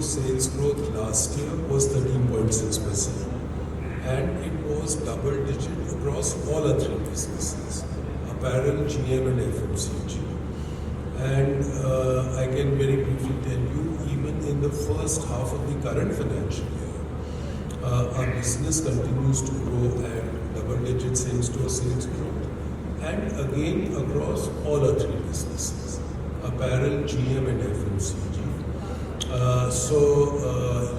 same-store sales growth last year was 13.6%, and it was double-digit across all our three businesses: apparel, GM, and FMCG. And I can very briefly tell you, even in the first half of the current financial year, our business continues to grow at double-digit same-store sales growth, and again across all our three businesses: apparel, GM, and FMCG.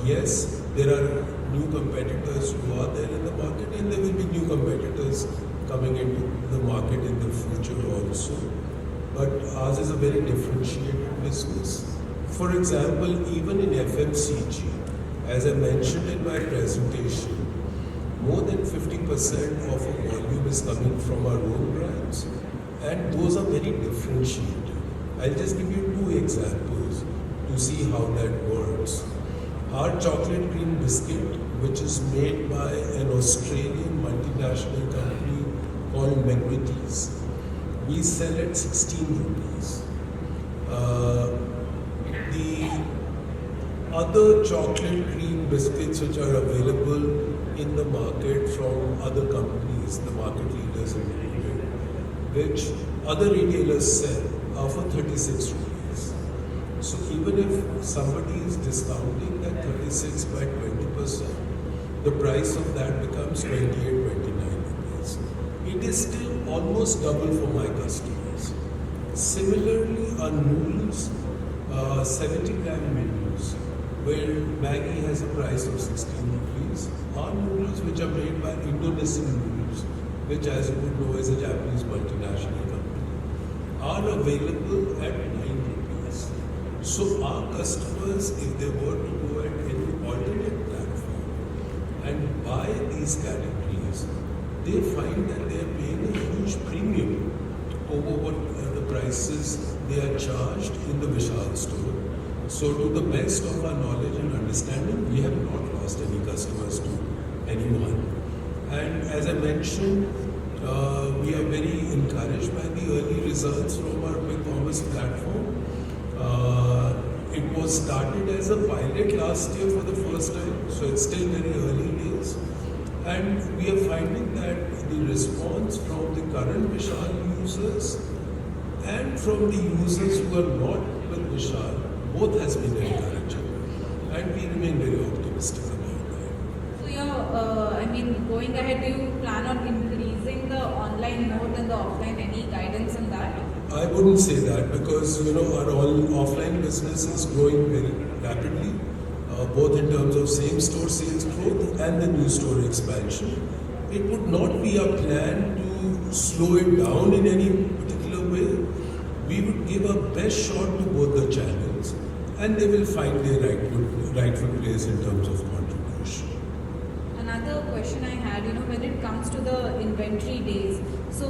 Yes, there are new competitors who are there in the market, and there will be new competitors coming into the market in the future also. But ours is a very differentiated business. For example, even in FMCG, as I mentioned in my presentation, more than 50% of our volume is coming from our own brands, and those are very differentiated. I'll just give you two examples to see how that works. Our chocolate cream biscuit, which is made by an Australian multinational company called McVitie's, we sell at 16 rupees. The other chocolate cream biscuits which are available in the market from other companies, the market leaders included, which other retailers sell, are for 36 rupees. So even if somebody is discounting that 36 by 20%, the price of that becomes 28-29 rupees. It is still almost double for my customers. Similarly, our noodles, 70-gram noodles, where Maggi has a price of 16 rupees, our noodles, which are made by Indonesian noodles, which, as you would know, is a Japanese multinational company, are available at 9 rupees. So our customers, if they were to go at any alternate platform and buy these categories, they find that they are paying a huge premium over what the prices they are charged in the Vishal store. So to the best of our knowledge and understanding, we have not lost any customers to anyone. And as I mentioned, we are very encouraged by the early results from our quick commerce platform. It was started as a pilot last year for the first time, so it's still very early days. And we are finding that the response from the current Vishal users and from the users who are not with Vishal, both has been encouraging. And we remain very optimistic about that. So going ahead, do you plan on increasing the online more than the offline? Any guidance on that? I wouldn't say that, because our offline business is growing very rapidly, both in terms of same-store sales growth and the new store expansion. It would not be our plan to slow it down in any particular way. We would give our best shot to both the channels, and they will find their rightful place in terms of contribution. Another question I had, when it comes to the inventory days, so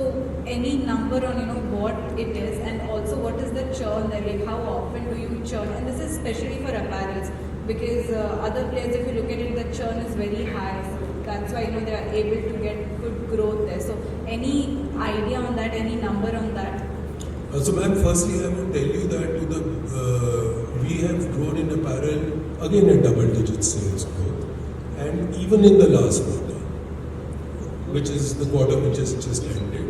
any number on, what it is, and also what is the churn there, like how often do you churn? And this is especially for apparels, because other players, if you look at it, the churn is very high. So that's why, they are able to get good growth there. So any idea on that, any number on that? So ma'am, firstly I would tell you that we have grown in apparel again at double-digit sales growth, and even in the last quarter, which is the quarter which has just ended,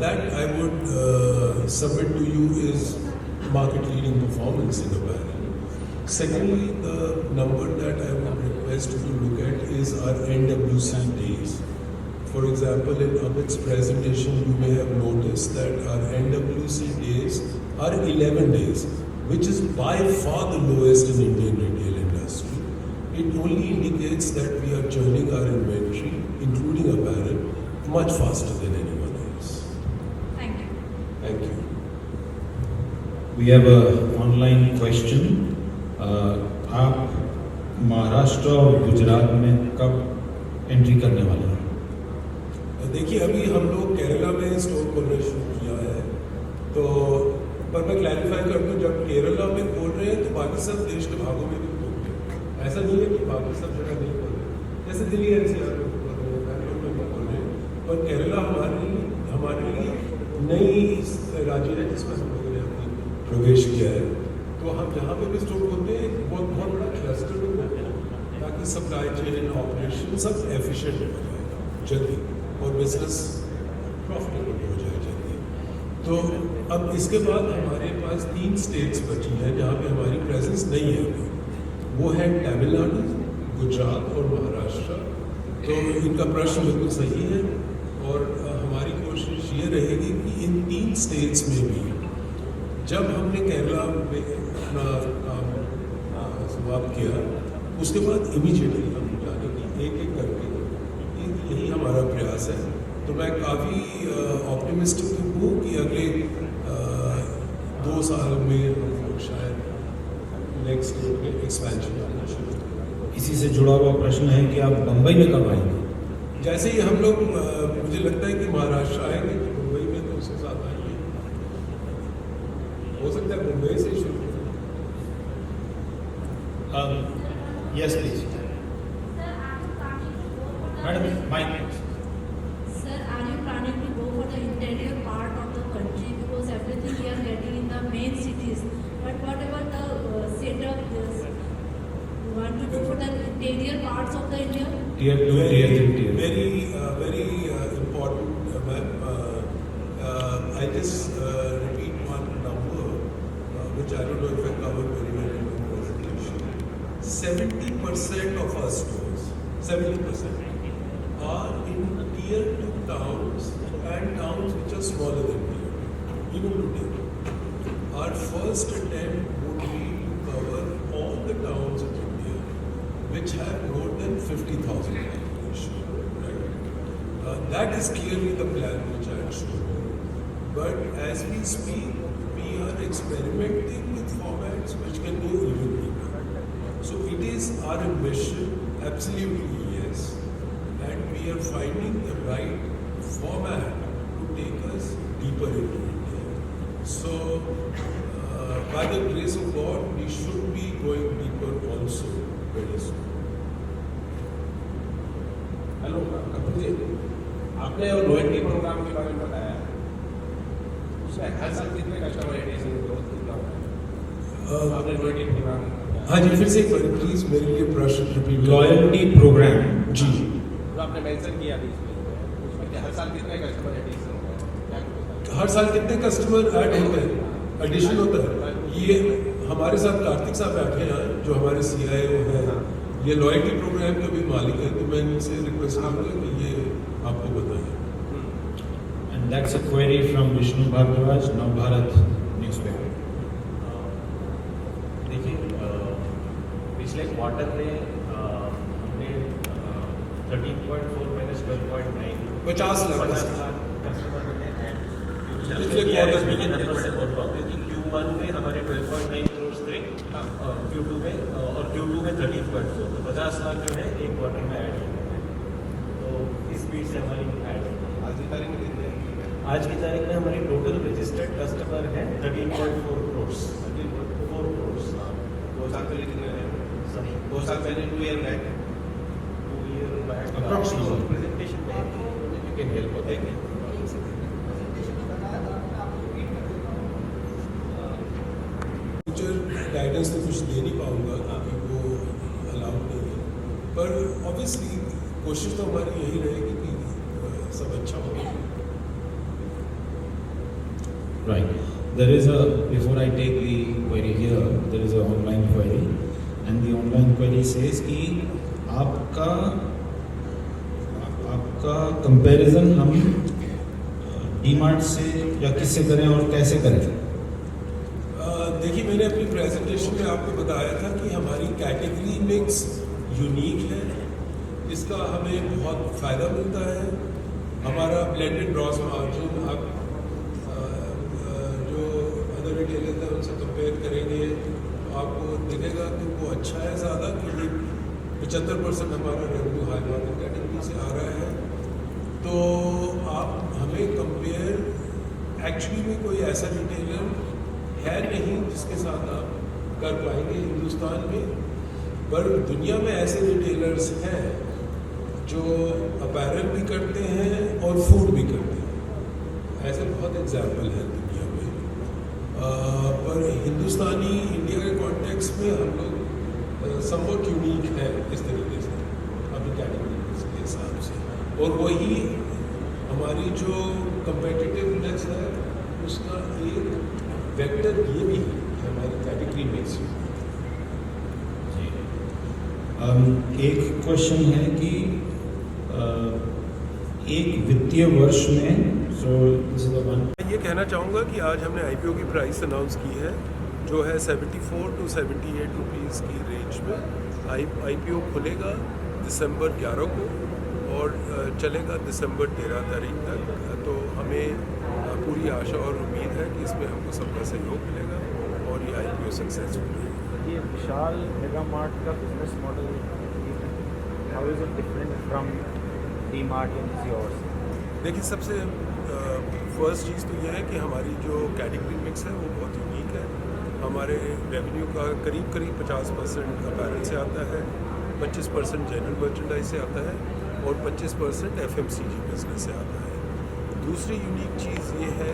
that I would submit to you is market-leading performance in apparel. Secondly, the number that I would request you to look at is our NWC days. For example, in Amit's presentation, you may have noticed that our NWC days are 11 days, which is by far the lowest in Indian retail industry. It only indicates that we are churning our inventory, including apparel, much faster than anyone else. Thank you. Thank you. We have an online question. आप महाराष्ट्र और गुजरात में कब entry करने वाले हैं? देखिए, अभी हम लोग केरला में स्टोर खोलना शुरू किया है, तो पर मैं क्लैरिफाई कर दूं, जब केरला में खोल रहे हैं तो बाकी सब देश के भागों में भी खोल रहे हैं। ऐसा नहीं है कि बाकी सब जगह नहीं खोल रहे हैं, जैसे दिल्ली NCR में खोल रहे हैं, बैंगलोर में भी खोल रहे हैं, पर केरला हमारे लिए नई राज्य है जिसमें हम लोगों ने अपनी प्रवेश किया है। तो हम जहाँ पे भी स्टोर होते हैं बहुत बहुत बड़ा क्लस्टर में होते हैं ताकि सप्लाई चेन ऑपरेशन सब एफिशिएंट हो जाए जल्दी और बिजनेस प्रॉफिटेबल हो जाए जल्दी। तो अब इसके बाद हमारे पास 3 स्टेट्स बची हैं जहाँ पे हमारी प्रेजेंस नहीं है अभी, वो है तमिलनाडु, गुजरात और महाराष्ट्र। तो इनका प्रश्न बिल्कुल सही है और हमारी कोशिश ये रहेगी कि इन 3 स्टेट्स में भी जब हमने केरला में अपना काम समाप्त किया उसके बाद इमीडिएटली हम जाने की एक करके यही हमारा प्रयास है। तो मैं काफ़ी ऑप्टिमिस्टिक हूँ कि अगले 2 साल में हम लोग शायद नेक्स्ट एक्सपेंशन करना शुरू करें। इसी से जुड़ा हुआ प्रश्न है कि आप बम्बई में कब आएंगे? जैसे ही हम लोग मुझे लगता है कि महाराष्ट्र आएंगे तो मुंबई में तो उसके साथ आएंगे, हो सकता है मुंबई से शुरू। Yes please madam, mike. Sir, are you planning to go for the interior part of the country because everything we are getting in the main cities? But what about the setup? You want to go for the interior parts of the India? Tier 2, Tier 3, Tier 4. Very important, ma'am. I just repeat one number, which I don't know if I covered very well in my presentation. 70% of our stores, 70%, are in Tier 2 towns and towns which are smaller than Tier 2, even today. Our first attempt would be to cover all the towns of India which have more than 50,000 population. Right? That is clearly the plan which I had shown you. But as we speak, we are experimenting with formats which can go even deeper. So it is our ambition, absolutely yes, and we are finding the right format to take us deeper into India. So, by the grace of God, we should be going deeper also very soon. Hello Kapoor ji, आपने loyalty programme के बारे में बताया, उसमें हर साल कितने customer addition growth कितना होता है? आपने लॉयल्टी प्रोग्राम, हाँ जी, फिर से एक बार प्लीज मेरे लिए प्रश्न रिपीट। लॉयल्टी प्रोग्राम जी, जो आपने मेंशन किया अभी उसमें कि हर साल कितने कस्टमर एडिशन होता है? हर साल कितने कस्टमर ऐड होते हैं, एडिशन होता है? ये हमारे साथ कार्तिक साहब बैठे हैं जो हमारे CIO हैं, ये लॉयल्टी प्रोग्राम के भी मालिक है, तो मैं इनसे रिक्वेस्ट करूँगा कि ये आपको बताएं। And that's a query from Vishnu Bharadwaj, Navbharat newspaper. देखिए, पिछले क्वार्टर में हमने 13.4 माइनस 12.9 50 लाख कस्टमर मिले हैं। पिछले क्वार्टर के नंबर से बोल रहा हूँ क्योंकि Q1 में हमारे 12.9 करोड़ थे, Q2 में और Q2 में 13.4, तो 50 लाख जो है एक क्वार्टर में ऐड हो गए हैं। तो इस स्पीड से हमारी ऐड हो गई। आज की तारीख में कितने हैं? आज की तारीख में हमारी टोटल रजिस्टर्ड कस्टमर है 13.4 करोड़। 4 करोड़। 2 साल पहले कितने हैं? सॉरी, 2 साल पहले 2 year back 2 year back Approximately. Presentation में you can help us. Guidance तो कुछ दे नहीं पाऊंगा क्योंकि वो अलाउड नहीं है, पर ऑब्वियसली कोशिश तो हमारी यही रहेगी कि सब अच्छा हो। Right. There is a, before I take the query here, there is a online query and the online query says कि आपका कंपैरिजन हम डीमार्ट से या किससे करें और कैसे करें? देखिए, मैंने अपनी प्रेजेंटेशन में आपको बताया था कि हमारी कैटेगरी मिक्स यूनिक है, इसका हमें बहुत फ़ायदा मिलता है। हमारा ब्लेंडेड ग्रॉस मार्जिन आप जो अदर रिटेलर हैं उनसे कंपेयर करेंगे तो आपको दिखेगा कि वो अच्छा है ज़्यादा, क्योंकि 75% हमारा रेवेन्यू हाई मार्जिन कैटेगरी से आ रहा है। तो आप हमें कंपेयर एक्चुअली में कोई ऐसा रिटेलर है नहीं जिसके साथ आप कर पाएंगे हिंदुस्तान में, पर दुनिया में ऐसे रिटेलर्स हैं जो अपैरल भी करते हैं और फूड भी करते हैं। ऐसे बहुत एग्जाम्पल हैं दुनिया में। पर हिंदुस्तानी इंडिया के कॉन्टेक्स्ट में हम लोग समवट यूनिक है इस तरीके से अपनी कैटेगरी के हिसाब से, और वही हमारी जो कम्पिटिटिवनेस है उसका एक वेक्टर ये भी है कि हमारी कैटेगरी मिक्स है। एक क्वेश्चन है कि एक वित्तीय वर्ष में मैं ये कहना चाहूँगा कि आज हमने आईपीओ की प्राइस अनाउंस की है जो है 74 to 78 रुपीज़ की रेंज में। आईपीओ खुलेगा दिसंबर 11 को और चलेगा दिसंबर 13 तारीख तक। तो हमें पूरी आशा और उम्मीद है कि इसमें हमको सबका सहयोग मिलेगा और ये आईपीओ सक्सेसफुल रहेगा। ये विशाल मेगा मार्ट का business model how is it different from D mart and yours? देखिए, सबसे फर्स्ट चीज़ तो यह है कि हमारी जो कैटेगरी मिक्स है वो बहुत यूनिक है। हमारे रेवेन्यू का करीब 50% अपैरल से आता है, 25% जनरल मर्चेंडाइज से आता है और 25% एफएमसीजी बिजनेस से आता है। दूसरी यूनिक चीज़ ये है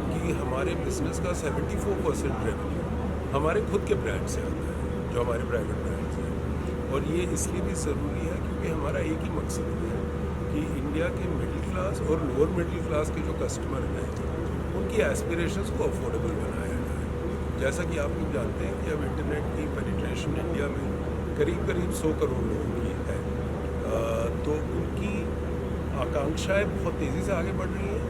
कि हमारे बिजनेस का 74% रेवेन्यू हमारे खुद के ब्रांड से आता है, जो हमारे प्राइवेट ब्रांड्स हैं। और ये इसलिए भी ज़रूरी है क्योंकि हमारा एक ही मकसद है कि इंडिया के मिडिल क्लास और लोअर मिडिल क्लास के जो कस्टमर हैं उनकी एस्पिरेशंस को अफोर्डेबल बनाया जाए। जैसा कि आप लोग जानते हैं कि अब इंटरनेट की पेनिट्रेशन इंडिया में करीब 100 करोड़ लोगों की है, तो उनकी आकांक्षाएं बहुत तेज़ी से आगे बढ़ रही हैं,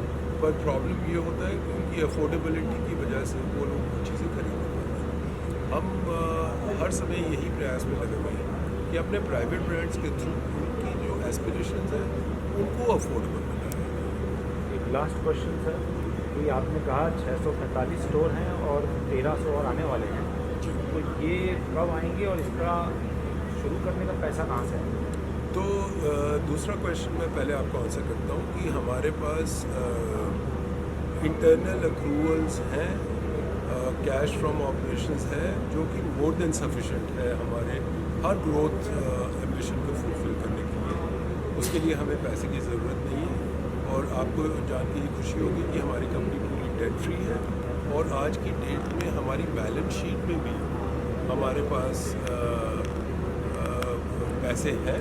पर प्रॉब्लम ये होता है कि उनकी अफोर्डेबिलिटी की वजह से वो लोग चीज़ें खरीद नहीं पाते। हम हर समय यही प्रयास में लगे हुए हैं कि अपने प्राइवेट ब्रांड्स के थ्रू उनकी जो एस्पिरेशंस हैं उनको अफोर्डेबल बनाया। एक लास्ट क्वेश्चन सर, कि आपने कहा 645 स्टोर हैं और 1300 और आने वाले हैं, तो ये कब आएंगे और इसका शुरू करने का पैसा कहाँ से है? तो दूसरा क्वेश्चन मैं पहले आपको आंसर करता हूँ कि हमारे पास इंटरनल अक्रूवल्स हैं, कैश फ्रॉम ऑपरेशंस है जो कि मोर देन सफिशेंट है हमारे हर ग्रोथ एम्बिशन को फुलफिल करने के लिए। उसके लिए हमें पैसे की ज़रूरत नहीं है और आपको जान के ये खुशी होगी कि हमारी कंपनी पूरी डेट फ्री है और आज की डेट में हमारी बैलेंस शीट में भी हमारे पास पैसे हैं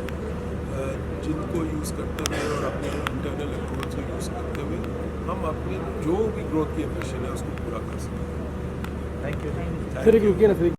जिनको यूज़ करते हुए और अपने इंटरनल अप्रोच को यूज़ करते हुए हम अपने जो भी ग्रोथ की एम्बिशन है उसको पूरा कर सकते हैं। Thank you. Thank you.